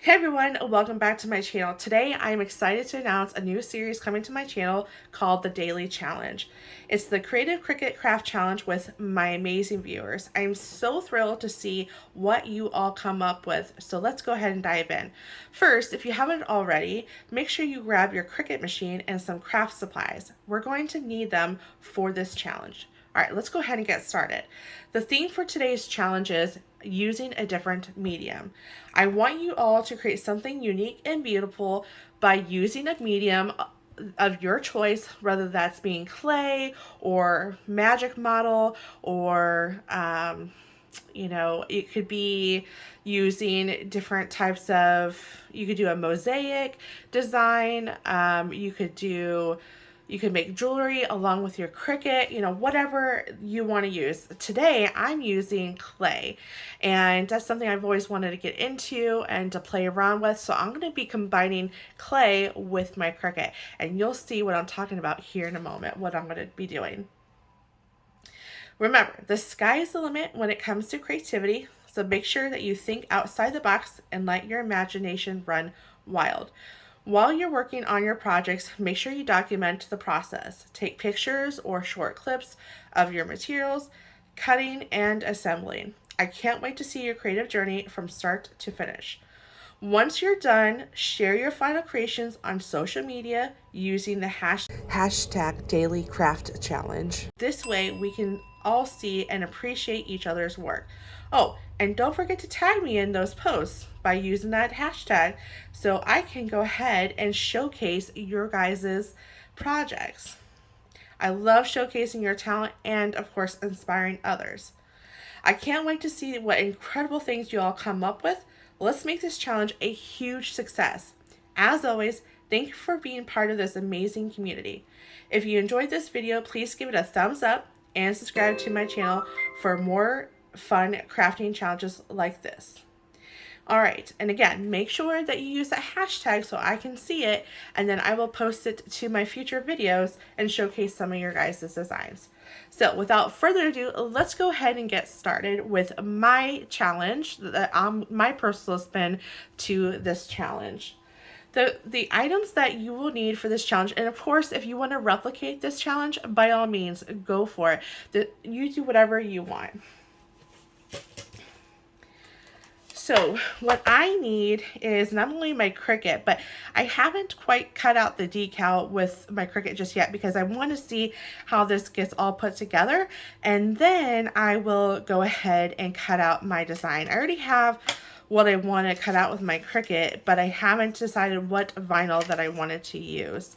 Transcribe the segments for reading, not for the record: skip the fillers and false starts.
Hey everyone, welcome back to my channel. Today I'm excited to announce a new series coming to my channel called the Daly Challenge. It's the Creative Cricut Craft Challenge with my amazing viewers. I'm so thrilled to see what you all come up with, so let's go ahead and dive in. First, if you haven't already, make sure you grab your Cricut machine and some craft supplies. We're going to need them for this challenge. All right, let's go ahead and get started. The theme for today's challenge is using a different medium. I want you all to create something unique and beautiful by using a medium of your choice, whether that's being clay or magic model or it could be using different types of, you could do a mosaic design, you could make jewelry along with your Cricut, whatever you want to use. Today, I'm using clay, and that's something I've always wanted to get into and to play around with. So I'm going to be combining clay with my Cricut, and you'll see what I'm talking about here in a moment, what I'm going to be doing. Remember, the sky is the limit when it comes to creativity, so make sure that you think outside the box and let your imagination run wild. While you're working on your projects, make sure you document the process. Take pictures or short clips of your materials, cutting and assembling. I can't wait to see your creative journey from start to finish. Once you're done, share your final creations on social media using the hashtag dalycraftchallenge. This way we can all see and appreciate each other's work. Oh, and don't forget to tag me in those posts by using that hashtag so I can go ahead and showcase your guys' projects. I love showcasing your talent and, of course, inspiring others. I can't wait to see what incredible things you all come up with. Let's make this challenge a huge success. As always, thank you for being part of this amazing community. If you enjoyed this video, please give it a thumbs up and subscribe to my channel for more fun crafting challenges like this. All right, and again, make sure that you use that hashtag so I can see it, and then I will post it to my future videos and showcase some of your guys' designs. So without further ado, let's go ahead and get started with my challenge, my personal spin to this challenge. The items that you will need for this challenge, and of course, if you want to replicate this challenge, by all means, go for it. You do whatever you want. So what I need is not only my Cricut, but I haven't quite cut out the decal with my Cricut just yet because I want to see how this gets all put together, and then I will go ahead and cut out my design. I already have what I want to cut out with my Cricut, but I haven't decided what vinyl that I wanted to use.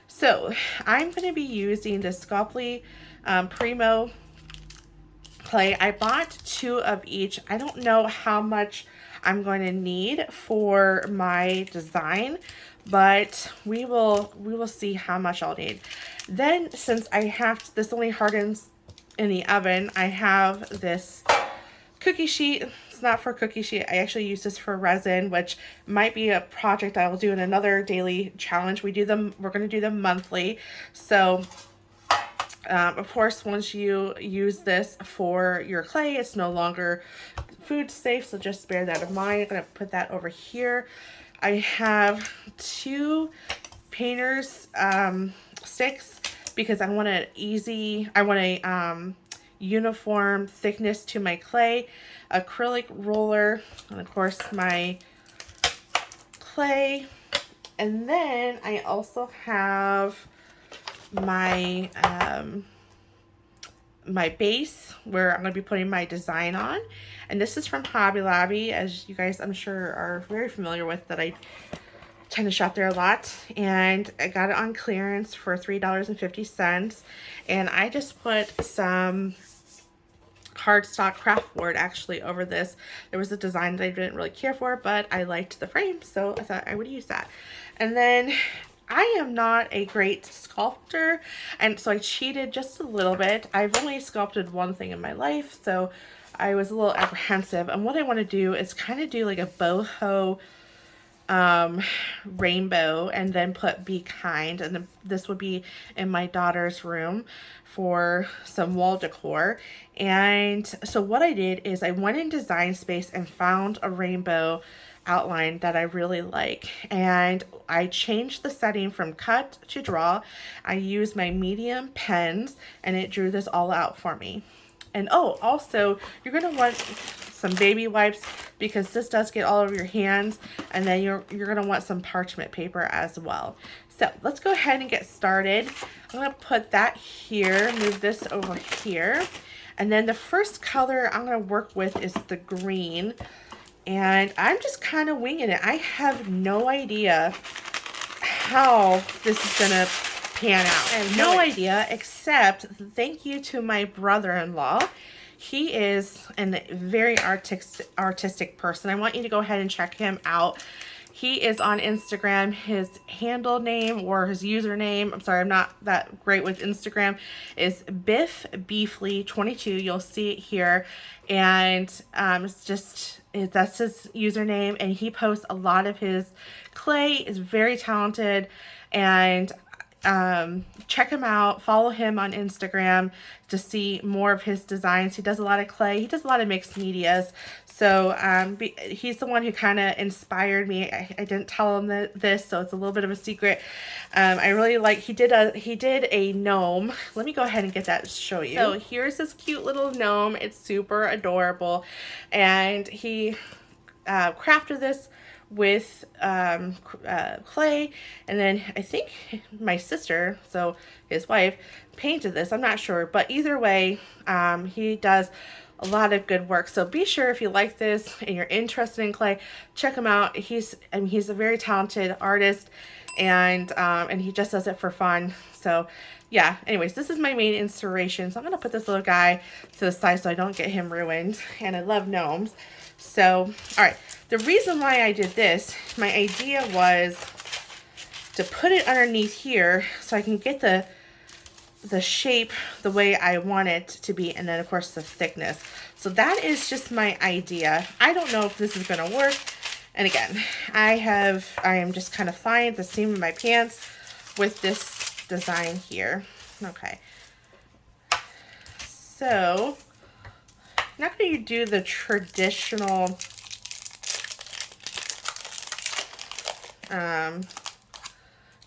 So I'm going to be using the Sculpting Primo clay. I bought 2 of each. I don't know how much I'm going to need for my design, but we will see how much I'll need. Then, since this only hardens in the oven, I have this cookie sheet. It's not for cookie sheet. I actually use this for resin, which might be a project I will do in another daily challenge. We're going to do them monthly. So of course, once you use this for your clay, it's no longer food safe, so just bear that in mind. I'm going to put that over here. I have 2 painter's sticks because I want a uniform thickness to my clay, acrylic roller, and of course my clay. And then I also have my my base where I'm going to be putting my design on, and this is from Hobby Lobby, as you guys I'm sure are very familiar with, that I tend to shop there a lot, and I got it on clearance for $3.50, and I just put some cardstock craft board actually over this. There was a design that I didn't really care for, but I liked the frame, so I thought I would use that. And then I am not a great sculptor, and so I cheated just a little bit. I've only sculpted one thing in my life, so I was a little apprehensive. And what I want to do is kind of do like a boho rainbow, and then put "Be Kind," and this would be in my daughter's room for some wall decor. And so what I did is I went in Design Space and found a rainbow outline that I really like. And I changed the setting from cut to draw. I used my medium pens and it drew this all out for me. And oh, also you're gonna want some baby wipes because this does get all over your hands, and then you're gonna want some parchment paper as well. So let's go ahead and get started. I'm gonna put that here, move this over here. And then the first color I'm gonna work with is the green. And I'm just kind of winging it. I have no idea how this is gonna pan out. I have no idea, except thank you to my brother-in-law. He is a very artistic person. I want you to go ahead and check him out. He is on Instagram. His handle name or his username, I'm sorry, I'm not that great with Instagram, is biffbeefly22. You'll see it here. And that's his username. And he posts a lot of his clay. Is very talented. And check him out, follow him on Instagram to see more of his designs. He does a lot of clay, he does a lot of mixed medias. So he's the one who kind of inspired me. I didn't tell him this, so it's a little bit of a secret. I really like, he did a gnome. Let me go ahead and get that to show you. So here's this cute little gnome. It's super adorable. And he crafted this with clay, and then I think my sister, so his wife, painted this. I'm not sure, but either way, he does a lot of good work. So be sure, if you like this and you're interested in clay, check him out. He's a very talented artist, and he just does it for fun. So yeah, anyways, this is my main inspiration. So I'm gonna put this little guy to the side so I don't get him ruined. And I love gnomes. So, all right, the reason why I did this, my idea was to put it underneath here so I can get the shape the way I want it to be, and then of course the thickness. So that is just my idea. I don't know if this is gonna work. And again, I am just kind of flying at the seam of my pants with this design here. Okay. So I'm not going to do the traditional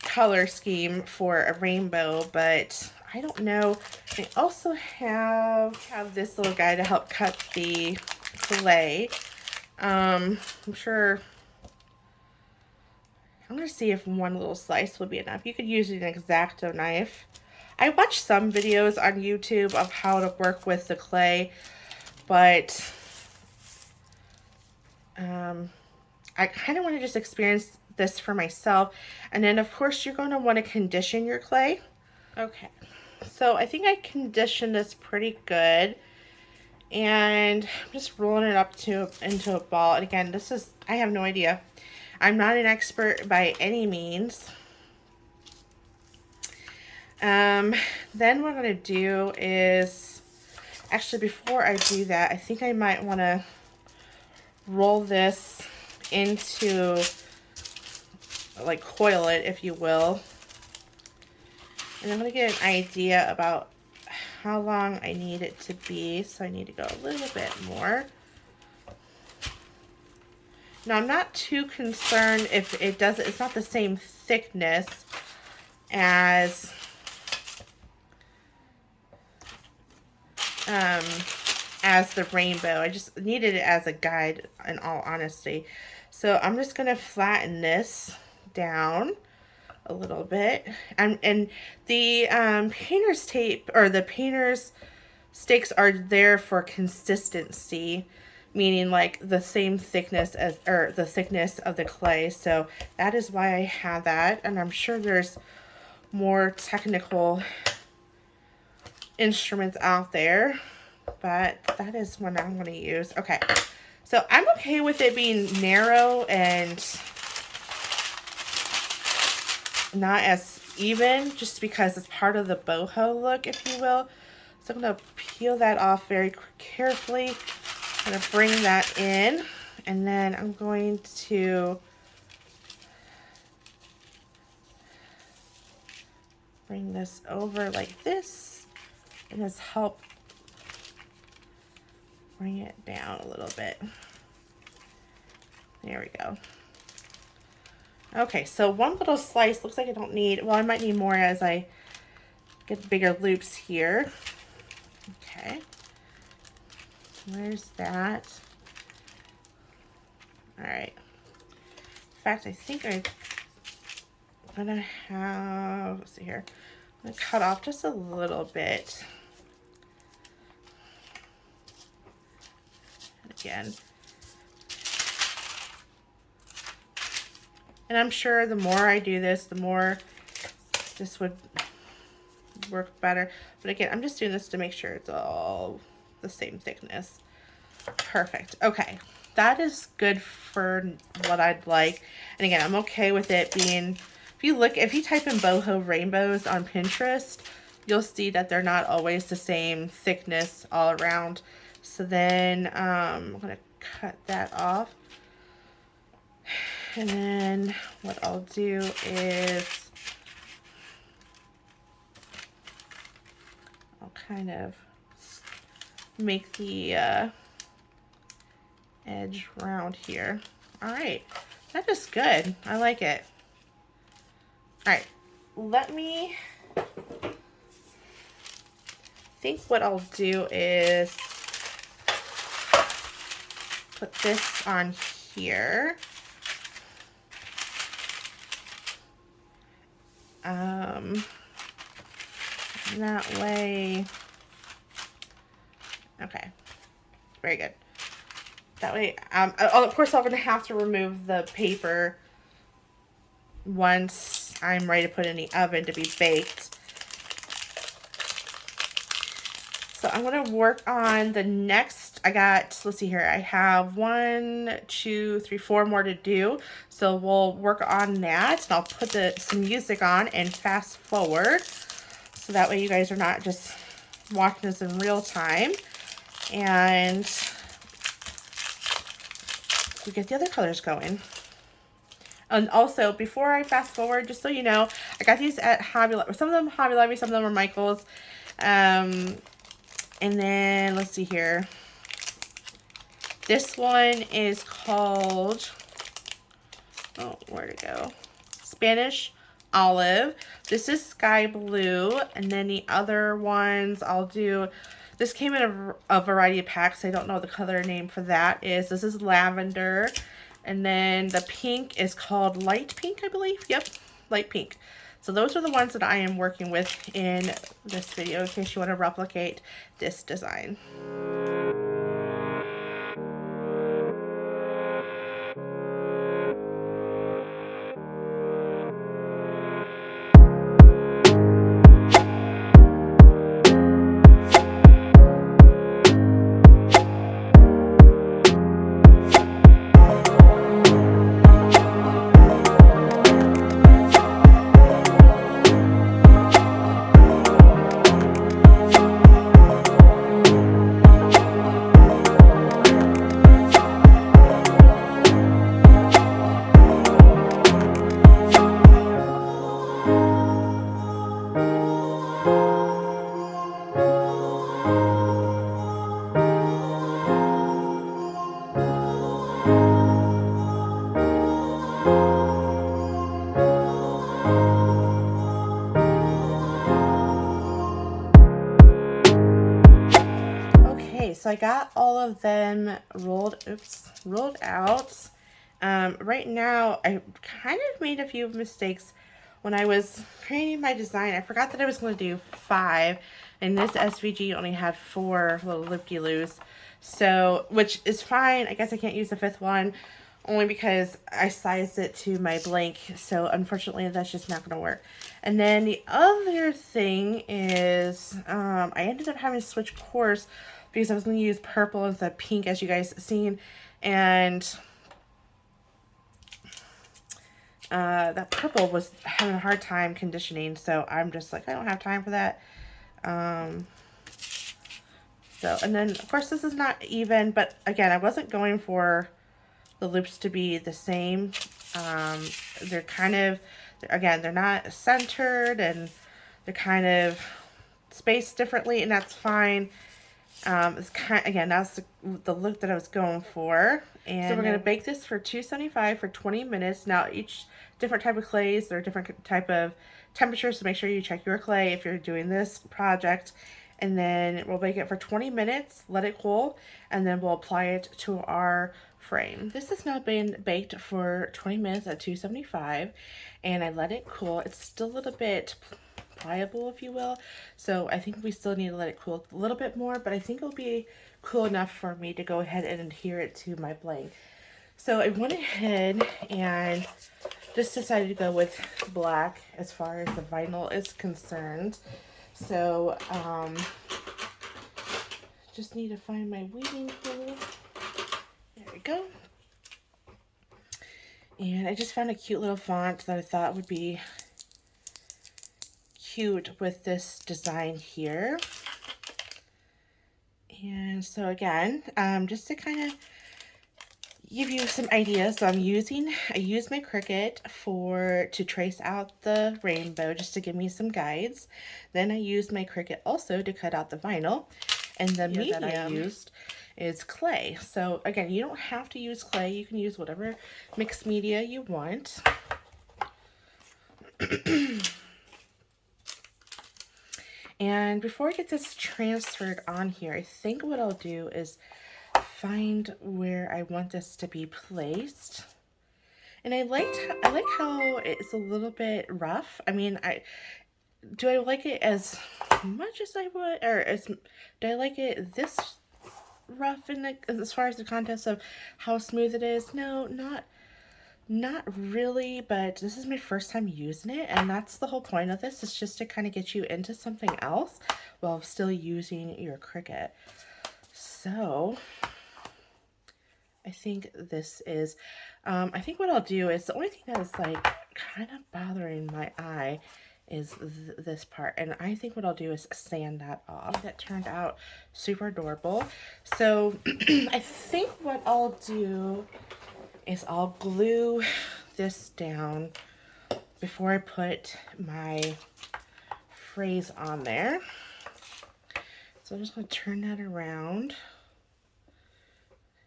color scheme for a rainbow, but I don't know. I also have this little guy to help cut the clay. I'm sure I'm going to see if one little slice would be enough. You could use an X-Acto knife. I watched some videos on YouTube of how to work with the clay, but I kind of want to just experience this for myself. And then of course you're going to want to condition your clay. Okay, so I think I conditioned this pretty good, and I'm just rolling it up into a ball. And again, I have no idea. I'm not an expert by any means. Then what I'm going to do is, actually before I do that, I think I might want to roll this into, like, coil it, if you will. And I'm going to get an idea about how long I need it to be. So I need to go a little bit more. Now I'm not too concerned if it's not the same thickness as the rainbow. I just needed it as a guide, in all honesty. So I'm just going to flatten this down a little bit. And the painter's tape, or the painter's sticks, are there for consistency, meaning like the same thickness as, or the thickness of the clay. So that is why I have that. And I'm sure there's more technical instruments out there, but that is one I'm going to use. Okay, so I'm okay with it being narrow and not as even, just because it's part of the boho look, if you will. So I'm going to peel that off very carefully. I'm going to bring that in, and then I'm going to bring this over like this, and just help bring it down a little bit. There we go. Okay, so one little slice. Looks like I don't need, well, I might need more as I get bigger loops here. Okay. Where's that? All right. In fact, I think I'm gonna have, let's see here. I'm gonna cut off just a little bit. Again. And I'm sure the more I do this, the more this would work better. But again, I'm just doing this to make sure it's all the same thickness. Perfect. Okay. That is good for what I'd like. And again, I'm okay with it being, if you type in boho rainbows on Pinterest, you'll see that they're not always the same thickness all around. So then I'm going to cut that off. And then what I'll do is I'll kind of make the edge round here. All right, that is good. I like it. All right, let me think what I'll do is put this on here. That way, okay, very good. That way, of course, I'm going to have to remove the paper once I'm ready to put it in the oven to be baked. So I'm going to work on the next, let's see here, I have 1, 2, 3, 4 more to do. So we'll work on that, and I'll put some music on and fast forward. So that way you guys are not just watching this in real time. And we get the other colors going. And also, before I fast forward, just so you know, I got these at Hobby Lobby. Some of them Hobby Lobby, some of them are Michael's. And then, let's see here. This one is called, oh, where'd it go? Spanish Olive. This is Sky Blue. And then the other ones I'll do, this came in a variety of packs. I don't know the color name for that is. This is Lavender. And then the pink is called Light Pink, I believe. Yep, Light Pink. So those are the ones that I am working with in this video in case you want to replicate this design. So I got all of them rolled out. Right now, I kind of made a few mistakes when I was creating my design. I forgot that I was going to do 5, and this SVG only had 4 little loop-de-loos. So, which is fine. I guess I can't use the 5th one, only because I sized it to my blank. So, unfortunately, that's just not going to work. And then the other thing is, I ended up having to switch course because I was going to use purple instead of pink, as you guys seen, and that purple was having a hard time conditioning, so I'm just like, I don't have time for that. So, and then, of course, this is not even, but again, I wasn't going for the loops to be the same. They're kind of, again, they're not centered, and they're kind of spaced differently, and that's fine. It's again, that's the look that I was going for. And so we're going to bake this for 275 for 20 minutes. Now each different type of clays, there are different type of temperatures, so make sure you check your clay if you're doing this project. And then we'll bake it for 20 minutes, let it cool, and then we'll apply it to our frame. This has now been baked for 20 minutes at 275, and I let it cool. It's still a little bit pliable, if you will, so I think we still need to let it cool a little bit more, but I think it'll be cool enough for me to go ahead and adhere it to my blank. So I went ahead and just decided to go with black as far as the vinyl is concerned. So just need to find my weaving tool. There we go. And I just found a cute little font that I thought would be cute with this design here. And so again, just to kind of give you some ideas, so I used my Cricut to trace out the rainbow, just to give me some guides. Then I used my Cricut also to cut out the vinyl, and the medium that I used is clay. So again, you don't have to use clay, you can use whatever mixed media you want. And before I get this transferred on here, I think what I'll do is find where I want this to be placed. And I like how it's a little bit rough. I mean, do I like it as much as I would, or do I like it this rough as far as the context of how smooth it is? No, not really, but this is my first time using it, and that's the whole point of this, is just to kind of get you into something else while still using your Cricut. So I think this is, I think what I'll do is, the only thing that is like kind of bothering my eye is this part, and I think what I'll do is sand that off. That turned out super adorable. So I think what I'll do is I'll glue this down before I put my phrase on there. So I'm just going to turn that around.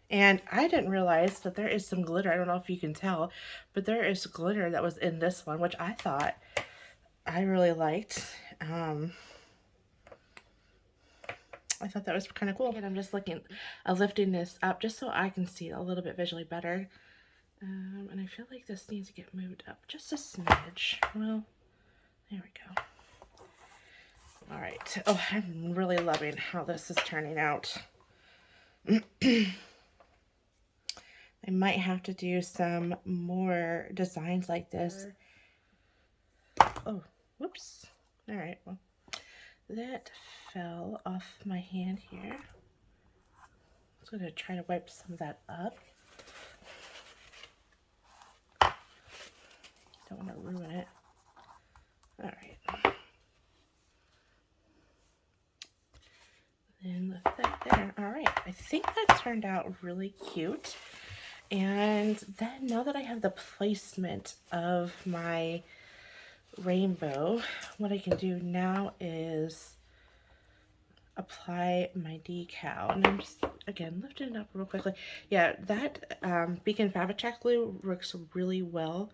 And I didn't realize that there is some glitter. I don't know if you can tell, but there is glitter that was in this one, which I thought I really liked. I thought that was kind of cool. And I'm just lifting this up just so I can see it a little bit visually better. And I feel like this needs to get moved up just a smidge. Well, there we go. All right. Oh, I'm really loving how this is turning out. I might have to do some more designs like this. Oh, whoops. All right. Well, that fell off my hand here. I'm just going to try to wipe some of that up. Don't want to ruin it. All right. Then lift that there. All right. I think that turned out really cute. And then now that I have the placement of my rainbow, what I can do now is apply my decal. And I'm just, again, lifting it up real quickly. Yeah, that Beacon Fabric Check glue works really well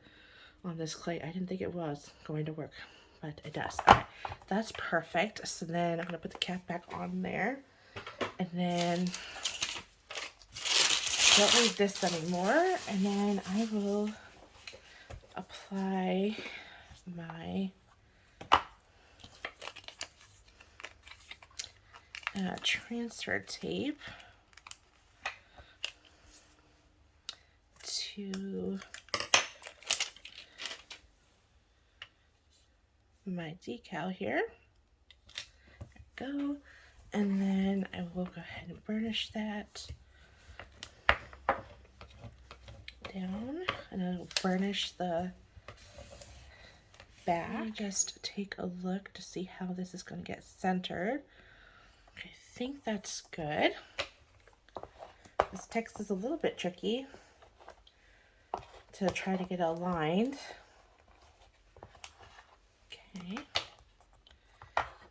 on this clay. I didn't think it was going to work, but it does. All right, that's perfect. So then I'm going to put the cap back on there, and then don't need this anymore. And then I will apply my transfer tape to my decal here. There we go. And then I will go ahead and burnish that down, and I'll burnish the back. Just take a look to see how this is going to get centered. Okay, I think that's good. This text is a little bit tricky to try to get aligned. Okay.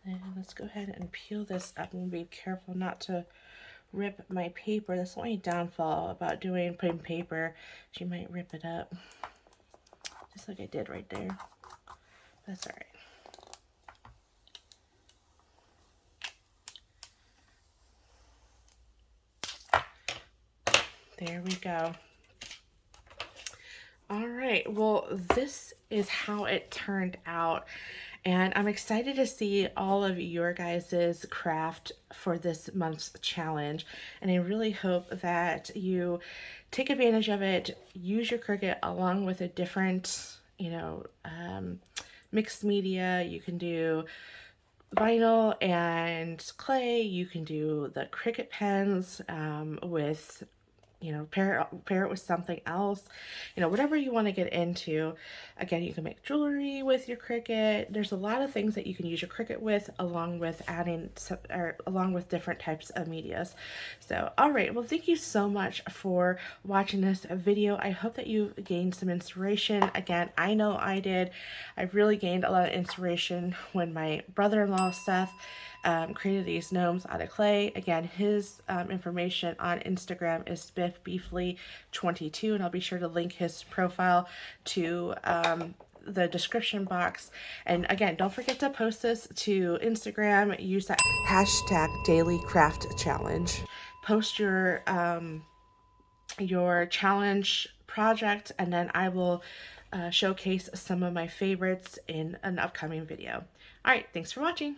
And let's go ahead and peel this up and be careful not to rip my paper. That's the only downfall about putting paper. You might rip it up, just like I did right there. That's all right. There we go. All right, well, this is how it turned out, and I'm excited to see all of your guys's craft for this month's challenge, and I really hope that you take advantage of it, use your Cricut along with a different, mixed media. You can do vinyl and clay. You can do the Cricut pens with pair it with something else, whatever you want to get into. Again, you can make jewelry with your Cricut. There's a lot of things that you can use your Cricut with, along with along with different types of medias. So, all right, well, thank you so much for watching this video. I hope that you gained some inspiration. Again, I know I did. I really gained a lot of inspiration when my brother-in-law, Seth, created these gnomes out of clay. Again, his information on Instagram is spiffbeefly22, and I'll be sure to link his profile to the description box. And again, don't forget to post this to Instagram. Use that hashtag dalycraftchallenge. Post your challenge project, and then I will showcase some of my favorites in an upcoming video. All right, thanks for watching.